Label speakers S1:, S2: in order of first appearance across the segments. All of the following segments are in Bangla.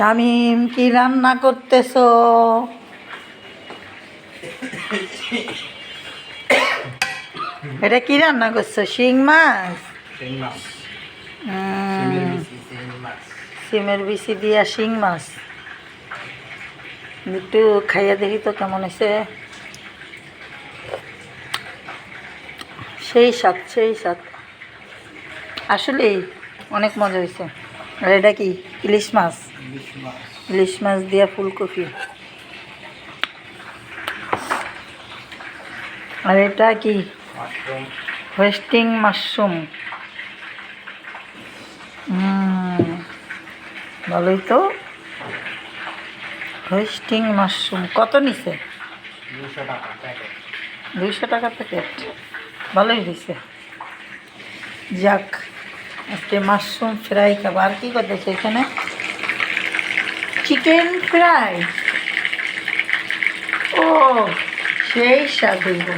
S1: শামিম কি রান্না করতেছো? এটা কি রান্না করছো? শিং মাছ? সিমের বিচি দিয়া শিং মাছ। একটু খাইয়া দেখি তো কেমন হয়েছে। সেই স্বাদ, সেই স্বাদ, আসলেই অনেক মজা হয়েছে। আর এটা কি? ইলিশ মাছ। ইলিশ মাছ দিয়া ফুলকপি। আর এটা কি? Hoisting mushroom. ভালোই তো। হোয়েস্টিং মাশরুম কত নিছে? 200 টাকা প্যাকেট। ভালোই হয়েছে। যাক, আজকে মাশরুম ফ্রাই খাবো। আর কি করতেছে এখানে? Chicken fry. ও, সেই স্বাদ হইব।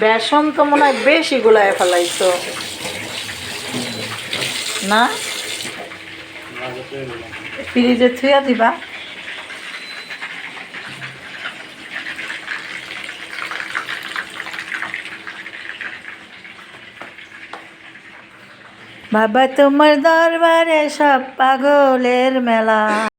S1: বেসন তো মনে হয় বেশি গুলায় ফেলাইছো না? ফ্রিজে থুয়া দিবা। বাবা তোমার দরবারে সব পাগলের মেলা।